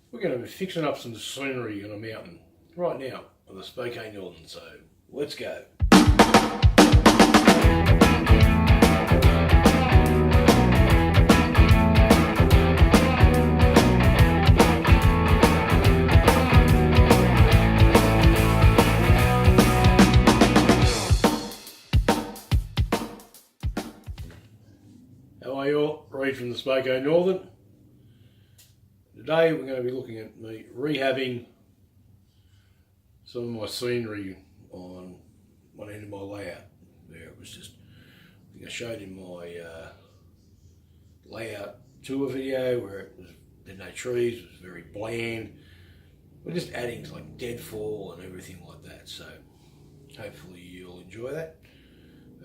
We're going to be fixing up some scenery on a mountain right now on the Spokane Northern, so let's go. How are you all? Reed from the Spokane Northern. Today we're going to be looking at me rehabbing some of my scenery on one end of my layout. There, it was just, I think I showed in my layout tour video where there were no trees, it was very bland. We're just adding like deadfall and everything like that, so hopefully you'll enjoy that.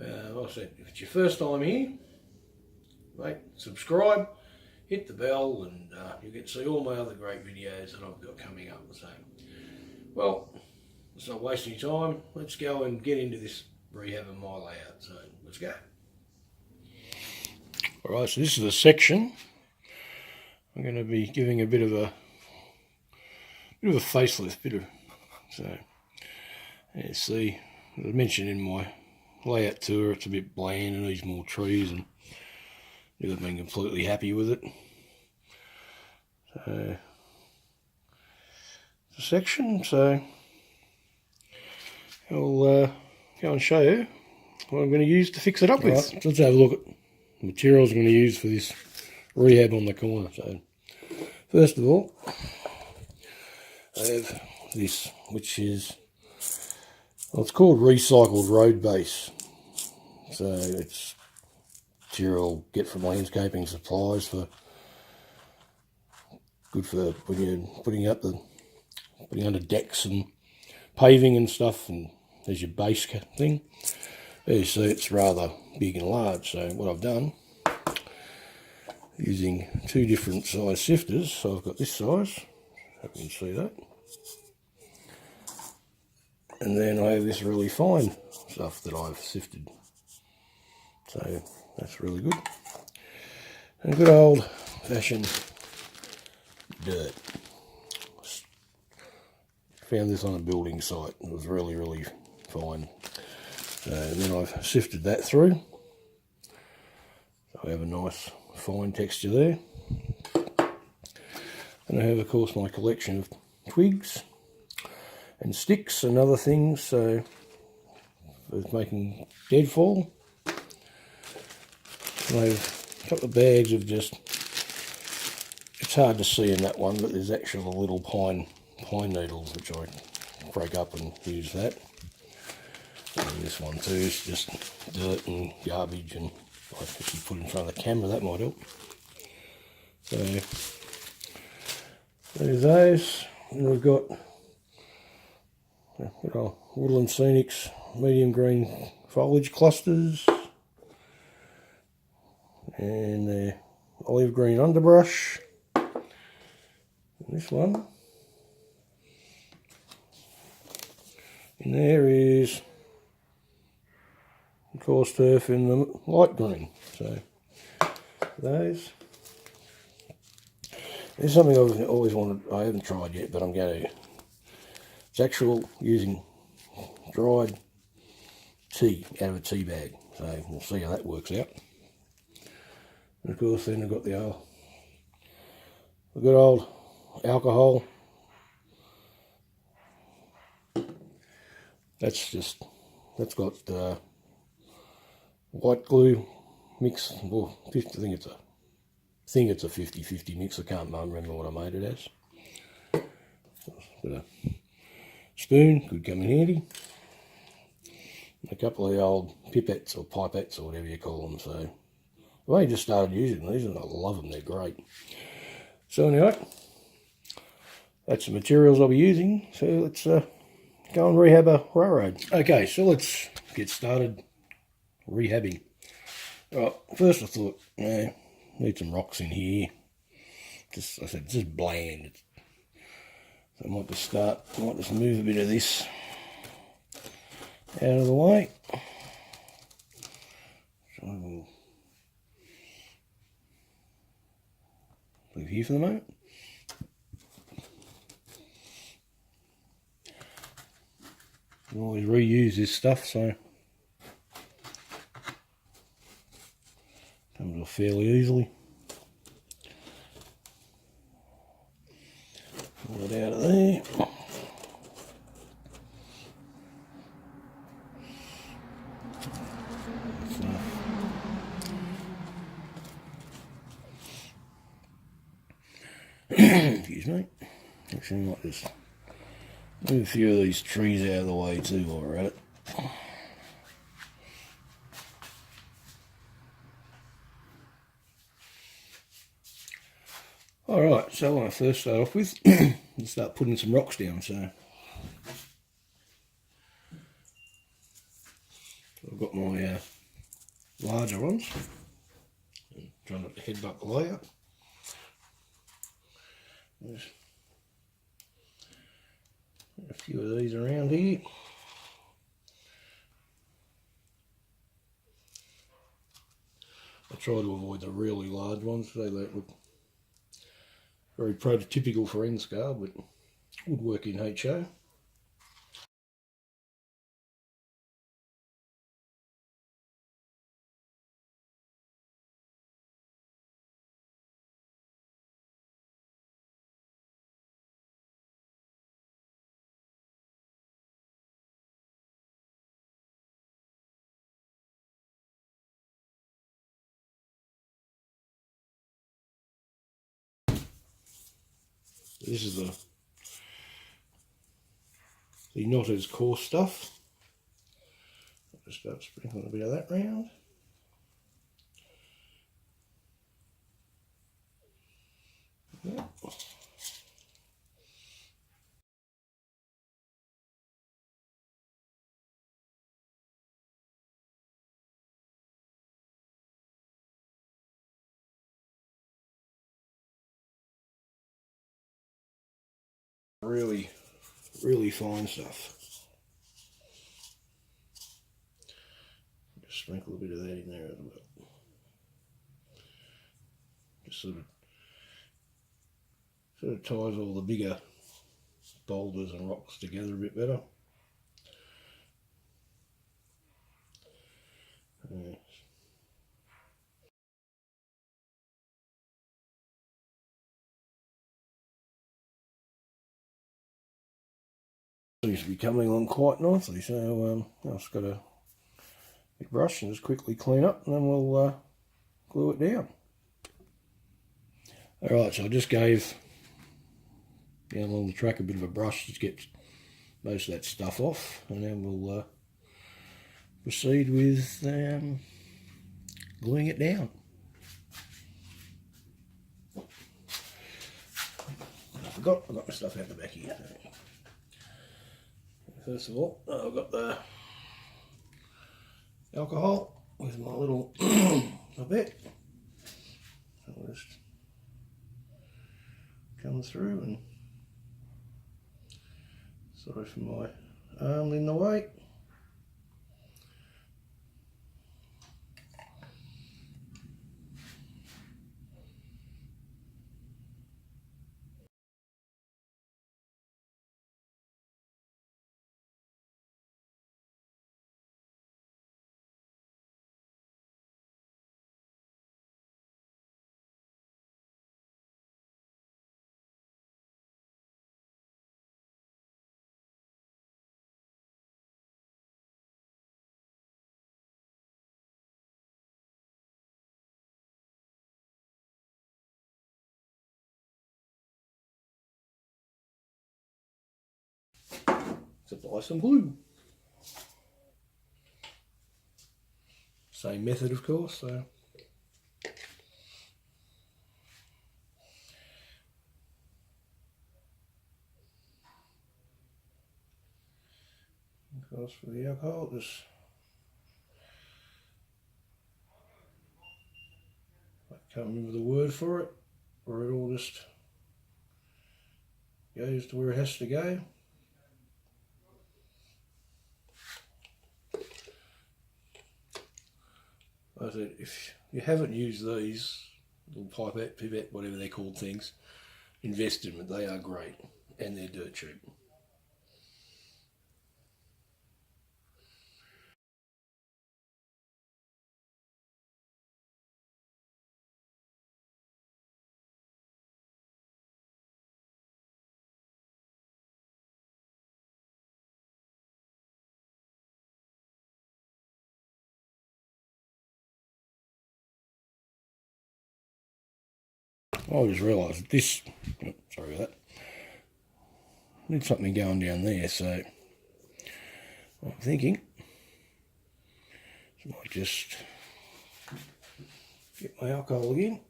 Like I said, if it's your first time here, mate, subscribe, hit the bell, and you'll get to see all my other great videos that I've got coming up. So, well, let's not waste any time. Let's go and get into this rehab of my layout. So, let's go. Alright, so this is a section. I'm going to be giving a bit of a facelift, so you see, as I mentioned in my layout tour, it's a bit bland and needs more trees, and I've been completely happy with it. So it's a section, so I'll go and show you what I'm going to use to fix it up with. Right, so let's have a look at the materials I'm going to use for this rehab on the corner. So first of all, I have this, which is, well, it's called recycled road base. So it's material get from landscaping supplies, for good for when you're putting under decks and paving and stuff, and there's your base thing. There you see it's rather big and large, so what I've done, using two different size sifters, so I've got this size, hope you can see that, and then I have this really fine stuff that I've sifted, so that's really good. And good old fashioned dirt. Found this on a building site. It was really, really fine. And then I've sifted that through. So I have a nice fine texture there. And I have, of course, my collection of twigs and sticks and other things, so for making deadfall. And I have a couple of bags of just, it's hard to see in that one, but there's actually little pine needles which I break up and use that. And this one too is just dirt and garbage, and if you put it in front of the camera that might help. So there's those, and we've got woodland scenics, medium green foliage clusters, and the olive green underbrush. And this one in there is, of course, turf in the light green. So those. There's something I've always wanted, I haven't tried yet, but I'm going to. It's actual using dried tea out of a tea bag. So we'll see how that works out. And of course then I've got the good old alcohol. That's got white glue mix. Well, I think it's a 50-50 mix. I can't remember what I made it as. But a spoon could come in handy. A couple of the old pipettes or pipettes or whatever you call them. So I've only just started using these, and I love them. They're great. So anyway, that's the materials I'll be using. So let's go and rehab a railroad. Okay, so let's get started rehabbing. Right, first I thought, need some rocks in here. I said, just bland. So I might just move a bit of this out of the way. So I will leave here for the moment. can always reuse this stuff, so comes off fairly easily. Pull it out of there. Excuse me. Actually, I might just move a few of these trees out of the way too while we're at it. Alright, so when I first start off with, I'll start putting some rocks down. So I've got my larger ones. I'm trying not to headbutt the layout. There's a few of these around here. I try to avoid the really large ones. They look very prototypical for N-scale, but would work in HO. This is the not as coarse stuff. I'll just start sprinkling a bit of that round. Yeah. Really fine stuff. Just sprinkle a bit of that in there as well. Just sort of ties all the bigger boulders and rocks together a bit better. Seems to be coming along quite nicely, so I've just got a big brush and just quickly clean up, and then we'll glue it down. Alright, so I just gave down along the track a bit of a brush to get most of that stuff off, and then we'll proceed with gluing it down. I've got my stuff out the back here. First of all, I've got the alcohol with my little pipette. I'll just come through, and sorry for my arm in the way. To apply some glue. Same method, of course. So of course, for the alcohol, just I can't remember the word for it, or it all just goes to where it has to go. I said, if you haven't used these little pipette, whatever they're called things, invest in them. They are great, and they're dirt cheap. I just realised that this, oh, sorry about that, need something going down there, so I'm thinking I might just get my alcohol again.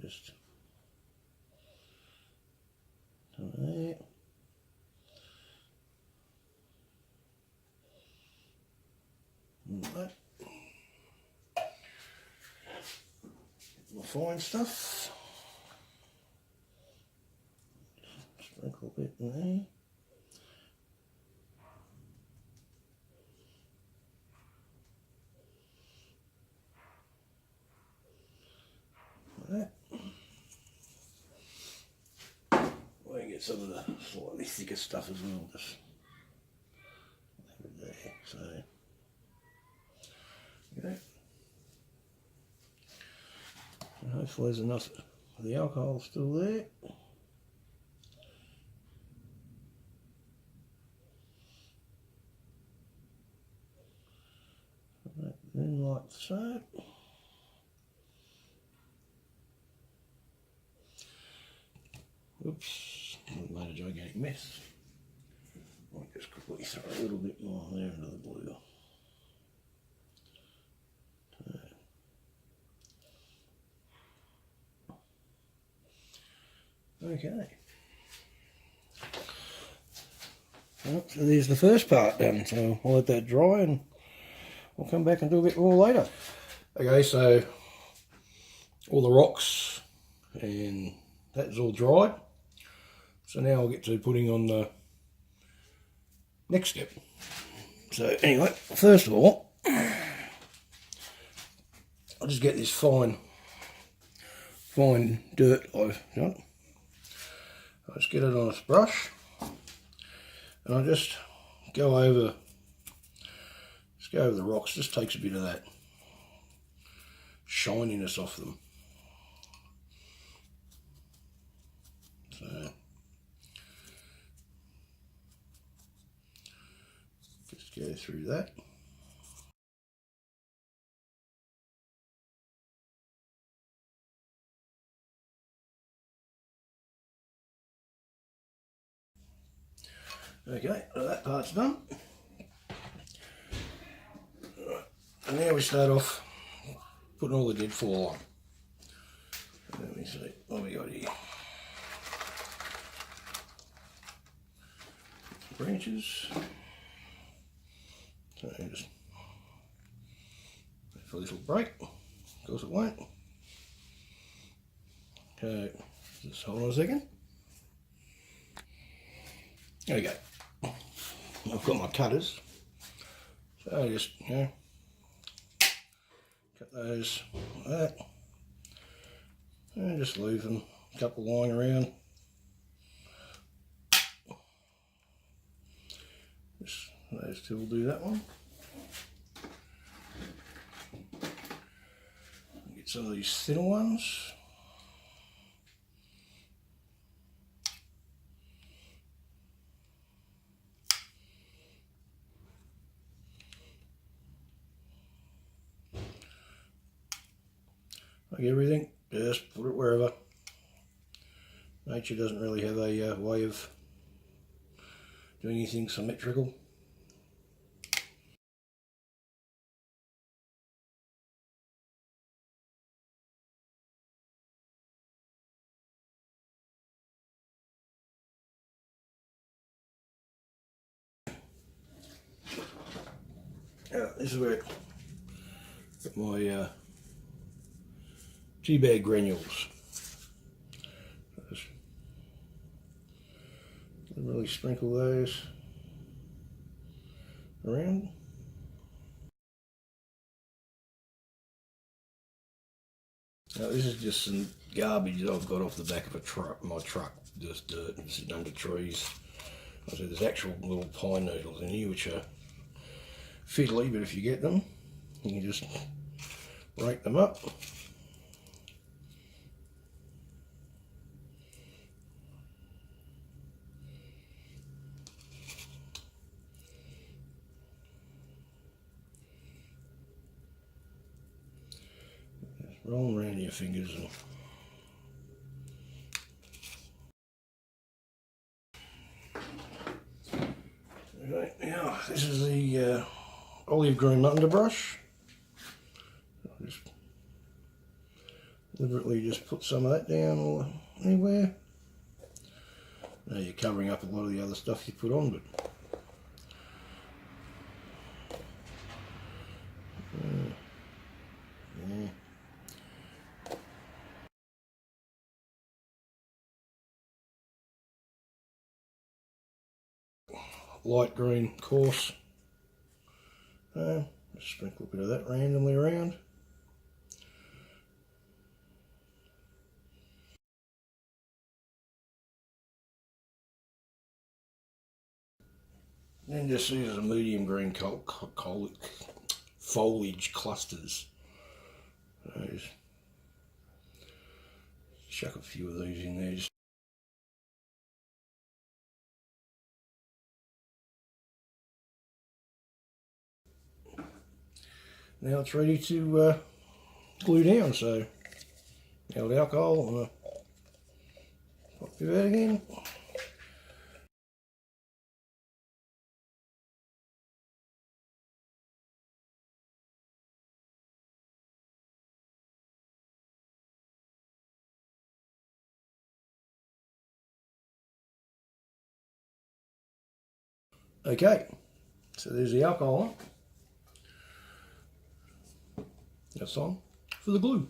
Just there. Right. My fine stuff. Sprinkle a bit in there. Like that. We can get some of the slightly thicker stuff as well. Just have it there. So, okay. And hopefully there's enough of the alcohol still there. Then like so. Oops, made a gigantic mess. I'll just quickly throw a little bit more there into the blue. Okay. Well, so there's the first part done, so I'll let that dry and I'll come back and do a bit more later. Okay, so all the rocks and that's all dried. So now I'll get to putting on the next step. So anyway, first of all, I'll just get this fine dirt I've done. I'll just get it on a brush and I'll just go over the rocks. Just takes a bit of that shininess off them. So just go through that. Okay, so that part's done. Right. And now we start off putting all the deadfall on. Let me see what we got here. Branches. So just wait for a little break. Of course it won't. Okay, just hold on a second. There we go. I've got my cutters. So I just, cut those like that. And just leave them a couple lying around. Just those two will do that one. Get some of these thinner ones. Like everything, just put it wherever. Nature doesn't really have a way of doing anything symmetrical. This is where I got my tea bag granules. Just really sprinkle those around. Now this is just some garbage that I've got off the back of my truck, just dirt and sitting under trees. I said there's actual little pine needles in here which are fiddly, but if you get them, you can just rake them up. rolling around your fingers. And okay, now this is the olive green underbrush. I'll just deliberately just put some of that down or anywhere. Now you're covering up a lot of the other stuff you put on, but yeah. Light green coarse. Just sprinkle a bit of that randomly around. Then just use a medium green foliage clusters. Just chuck a few of these in there. Now it's ready to glue down, so now with alcohol, I'm going to pop that again. Okay, so there's the alcohol. That's on for the glue.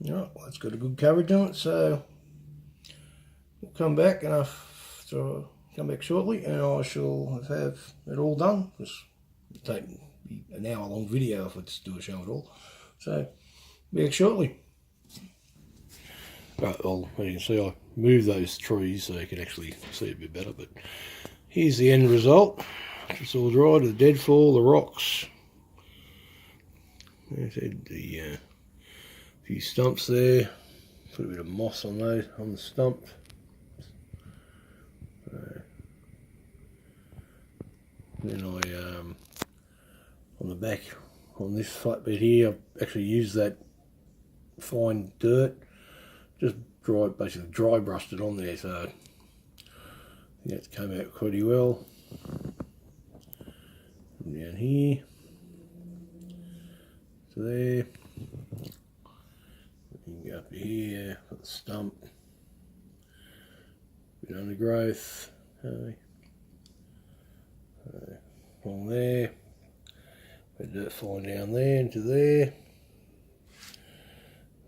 Alright, well, it's got a good coverage on it, so we'll come back and come back shortly and I shall have it all done. It'll take an hour long video if it's do a show at all. So, back shortly. Right, well, as you can see, I moved those trees so you can actually see a bit better, but here's the end result. It's all dried, the deadfall, the rocks. There's the few stumps there. Put a bit of moss on those, on the stump. Then on the back, on this flat bit here, I've actually used that fine dirt, just basically dry brushed it on there, so I think it's come out pretty well. Down here to there. You can go up here, put the stump, bit undergrowth, along there, bit of dirt falling down there into there,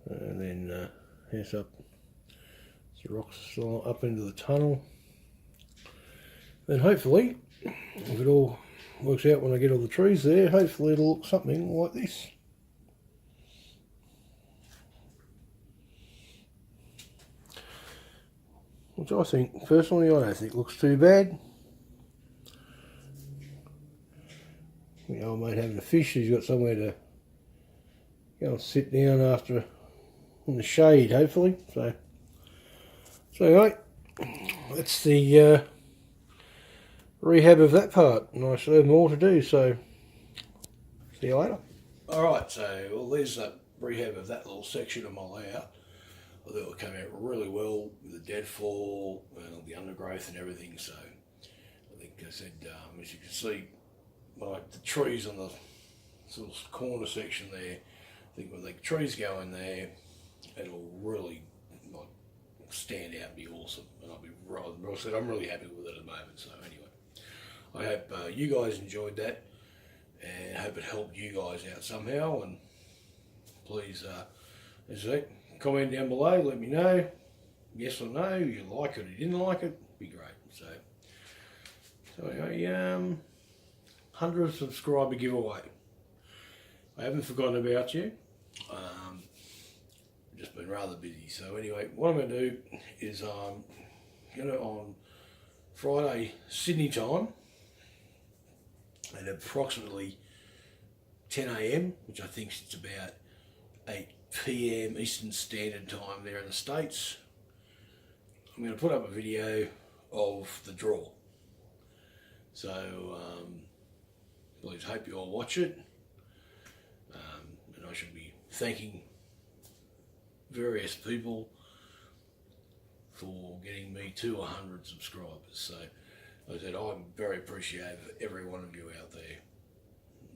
and then here's up, the rocks still up into the tunnel. Then hopefully, if it all works out when I get all the trees there, hopefully it'll look something like this. Which I think, personally, I don't think looks too bad. You know, I might have a fish, he's got somewhere to go and sit down after in the shade, hopefully. So anyway, that's the rehab of that part, and I still have more to do, so see you later. Alright, so well, there's that rehab of that little section of my layout. I thought it came out really well with the deadfall and all the undergrowth and everything, so I think I said, as you can see, like the trees on the sort of corner section there, I think when the trees go in there, it'll really like stand out and be awesome, and I'll be I'm really happy with it at the moment. So anyway, I hope you guys enjoyed that, and I hope it helped you guys out somehow, and please, as I said, comment down below, let me know, yes or no, you like it or you didn't like it, be great. So anyway, 100 subscriber giveaway. I haven't forgotten about you. just been rather busy. So anyway, what I'm going to do is on Friday Sydney time at approximately 10 a.m, which I think is about 8 p.m. Eastern Standard Time there in the States, I'm going to put up a video of the draw. So please hope you all watch it. And I should be thanking various people for getting me to 100 subscribers. So like I said, I'm very appreciative of every one of you out there.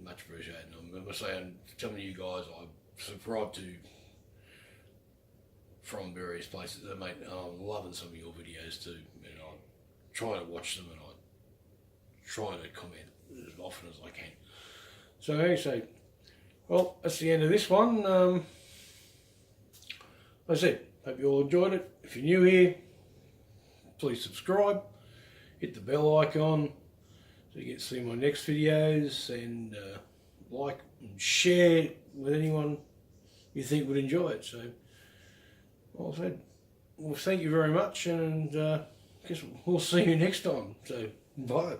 Much appreciated. And I'm going to say, I'm telling you guys, I subscribe to from various places. Mate, I'm loving some of your videos too. And I'm trying to watch them, and I'm trying to comment as often as I can. So anyway, well, that's the end of this one. Like I said, hope you all enjoyed it. If you're new here, please subscribe, hit the bell icon so you get to see my next videos, and like and share with anyone you think would enjoy it. So, well said. Well, thank you very much, and I guess we'll see you next time. So, bye.